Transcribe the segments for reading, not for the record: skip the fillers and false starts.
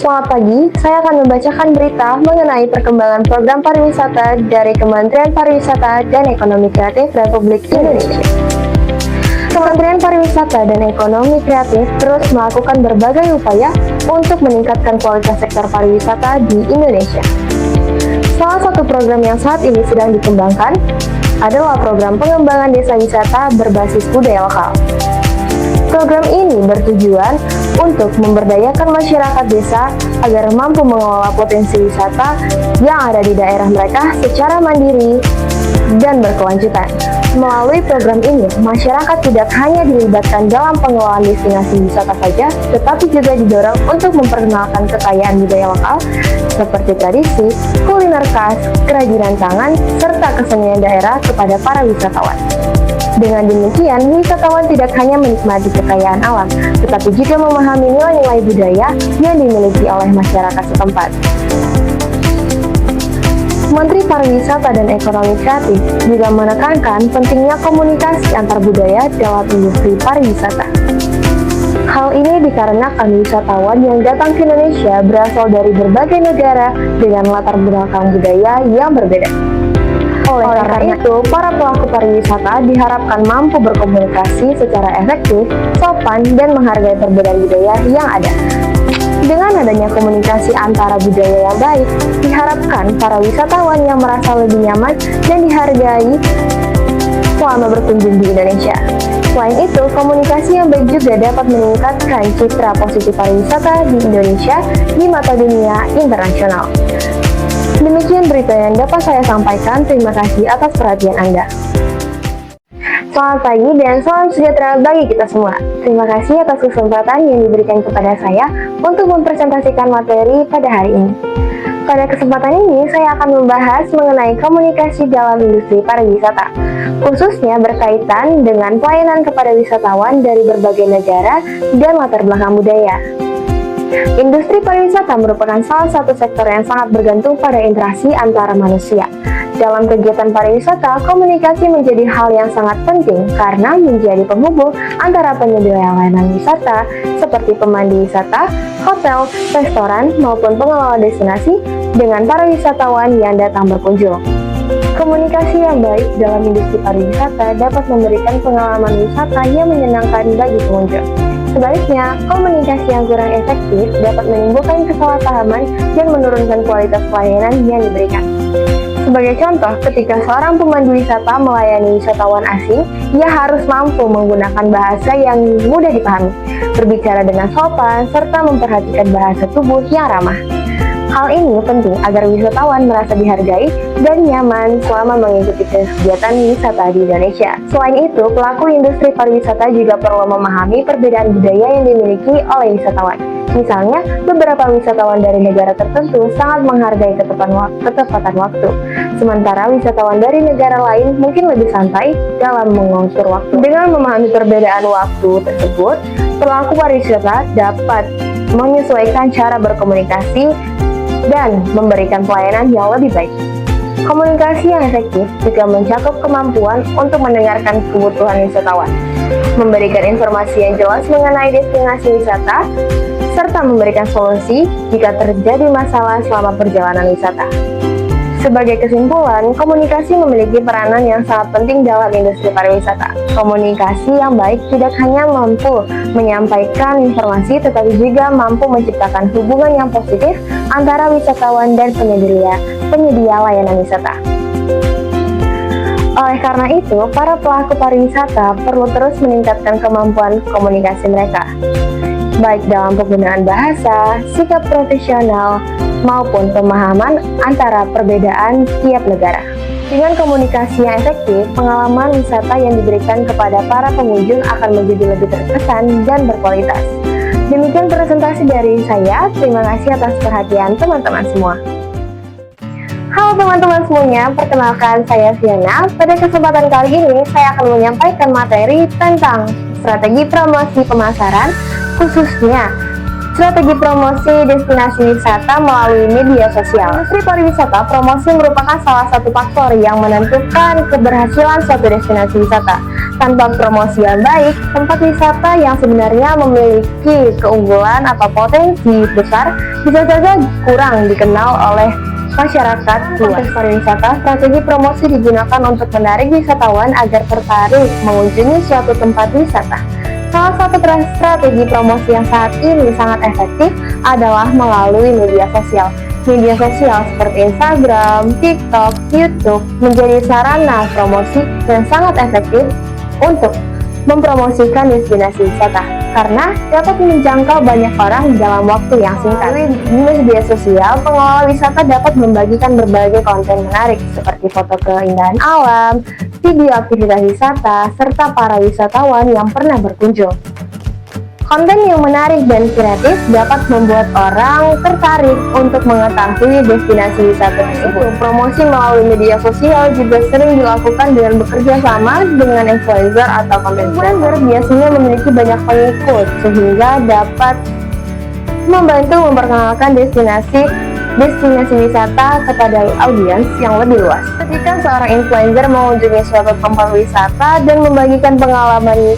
Selamat pagi, saya akan membacakan berita mengenai perkembangan program pariwisata dari Kementerian Pariwisata dan Ekonomi Kreatif Republik Indonesia. Kementerian Pariwisata dan Ekonomi Kreatif terus melakukan berbagai upaya untuk meningkatkan kualitas sektor pariwisata di Indonesia. Salah satu program yang saat ini sedang dikembangkan adalah program pengembangan desa wisata berbasis budaya lokal. Program ini bertujuan untuk memberdayakan masyarakat desa agar mampu mengelola potensi wisata yang ada di daerah mereka secara mandiri dan berkelanjutan. Melalui program ini, masyarakat tidak hanya dilibatkan dalam pengelolaan destinasi wisata saja, tetapi juga didorong untuk memperkenalkan kekayaan budaya lokal seperti tradisi, kuliner khas, kerajinan tangan, serta kesenian daerah kepada para wisatawan. Dengan demikian, wisatawan tidak hanya menikmati kekayaan alam, tetapi juga memahami nilai-nilai budaya yang dimiliki oleh masyarakat setempat. Menteri Pariwisata dan Ekonomi Kreatif juga menekankan pentingnya komunikasi antar budaya dalam industri pariwisata. Hal ini dikarenakan wisatawan yang datang ke Indonesia berasal dari berbagai negara dengan latar belakang budaya yang berbeda. Oleh karena itu, para pelaku pariwisata diharapkan mampu berkomunikasi secara efektif, sopan, dan menghargai perbedaan budaya yang ada. Dengan adanya komunikasi antara budaya yang baik, diharapkan para wisatawan yang merasa lebih nyaman dan dihargai selama berkunjung di Indonesia. Selain itu, komunikasi yang baik juga dapat meningkatkan citra positif pariwisata di Indonesia di mata dunia internasional. Demikian berita yang dapat saya sampaikan. Terima kasih atas perhatian Anda. Selamat pagi dan salam sejahtera bagi kita semua. Terima kasih atas kesempatan yang diberikan kepada saya untuk mempresentasikan materi pada hari ini. Pada kesempatan ini, saya akan membahas mengenai komunikasi dalam industri pariwisata, khususnya berkaitan dengan pelayanan kepada wisatawan dari berbagai negara dan latar belakang budaya. Industri pariwisata merupakan salah satu sektor yang sangat bergantung pada interaksi antara manusia. Dalam kegiatan pariwisata, komunikasi menjadi hal yang sangat penting karena menjadi penghubung antara penyedia layanan wisata seperti pemandu wisata, hotel, restoran, maupun pengelola destinasi dengan para wisatawan yang datang berkunjung. Komunikasi yang baik dalam industri pariwisata dapat memberikan pengalaman wisata yang menyenangkan bagi pengunjung. Sebaliknya, komunikasi yang kurang efektif dapat menimbulkan kesalahpahaman dan menurunkan kualitas pelayanan yang diberikan. Sebagai contoh, ketika seorang pemandu wisata melayani wisatawan asing, ia harus mampu menggunakan bahasa yang mudah dipahami, berbicara dengan sopan, serta memperhatikan bahasa tubuh yang ramah. Hal ini penting agar wisatawan merasa dihargai dan nyaman selama mengikuti kegiatan wisata di Indonesia. Selain itu, pelaku industri pariwisata juga perlu memahami perbedaan budaya yang dimiliki oleh wisatawan. Misalnya, beberapa wisatawan dari negara tertentu sangat menghargai ketepatan waktu, sementara wisatawan dari negara lain mungkin lebih santai dalam mengatur waktu. Dengan memahami perbedaan waktu tersebut, pelaku pariwisata dapat menyesuaikan cara berkomunikasi dan memberikan pelayanan yang lebih baik. Komunikasi yang efektif juga mencakup kemampuan untuk mendengarkan kebutuhan wisatawan, memberikan informasi yang jelas mengenai destinasi wisata, serta memberikan solusi jika terjadi masalah selama perjalanan wisata. Sebagai kesimpulan, komunikasi memiliki peranan yang sangat penting dalam industri pariwisata. Komunikasi yang baik tidak hanya mampu menyampaikan informasi, tetapi juga mampu menciptakan hubungan yang positif antara wisatawan dan penyedia layanan wisata. Oleh karena itu, para pelaku pariwisata perlu terus meningkatkan kemampuan komunikasi mereka, baik dalam penggunaan bahasa, sikap profesional, maupun pemahaman antara perbedaan tiap negara. Dengan komunikasi yang efektif, pengalaman wisata yang diberikan kepada para pengunjung akan menjadi lebih terkesan dan berkualitas. Demikian presentasi dari saya. Terima kasih atas perhatian teman-teman semua. Halo teman-teman semuanya, perkenalkan saya Fiana. Pada kesempatan kali ini, saya akan menyampaikan materi tentang strategi promosi pemasaran, khususnya Strategi promosi destinasi wisata melalui media sosial. Industri pariwisata, promosi merupakan salah satu faktor yang menentukan keberhasilan suatu destinasi wisata. Tanpa promosi yang baik, tempat wisata yang sebenarnya memiliki keunggulan atau potensi besar bisa saja kurang dikenal oleh masyarakat luas. Konteks pariwisata, strategi promosi digunakan untuk menarik wisatawan agar tertarik mengunjungi suatu tempat wisata. Salah satu strategi promosi yang saat ini sangat efektif adalah melalui media sosial. Media sosial seperti Instagram, TikTok, YouTube menjadi sarana promosi yang sangat efektif untuk mempromosikan destinasi wisata karena dapat menjangkau banyak orang dalam waktu yang singkat. Di media sosial, pengelola wisata dapat membagikan berbagai konten menarik seperti foto keindahan alam, video aktivitas wisata, serta para wisatawan yang pernah berkunjung. Konten yang menarik dan kreatif dapat membuat orang tertarik untuk mengetahui destinasi wisata tersebut. Promosi melalui media sosial juga sering dilakukan dengan bekerja sama dengan influencer atau content creator. Biasanya memiliki banyak pengikut sehingga dapat membantu memperkenalkan destinasi wisata kepada audiens yang lebih luas. Ketika seorang influencer mengunjungi suatu tempat wisata dan membagikan pengalamannya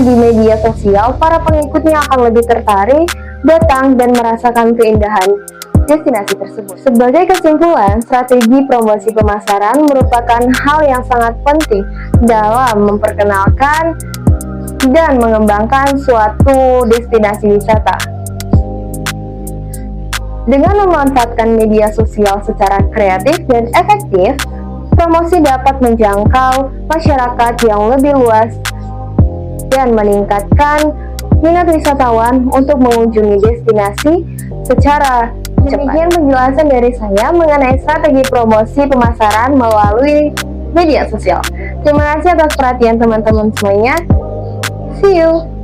di media sosial, para pengikutnya akan lebih tertarik datang dan merasakan keindahan destinasi tersebut. Sebagai kesimpulan, strategi promosi pemasaran merupakan hal yang sangat penting dalam memperkenalkan dan mengembangkan suatu destinasi wisata. Dengan memanfaatkan media sosial secara kreatif dan efektif, promosi dapat menjangkau masyarakat yang lebih luas dan meningkatkan minat wisatawan untuk mengunjungi destinasi secara cepat. Demikian penjelasan dari saya mengenai strategi promosi pemasaran melalui media sosial. Terima kasih atas perhatian teman-teman semuanya. See you!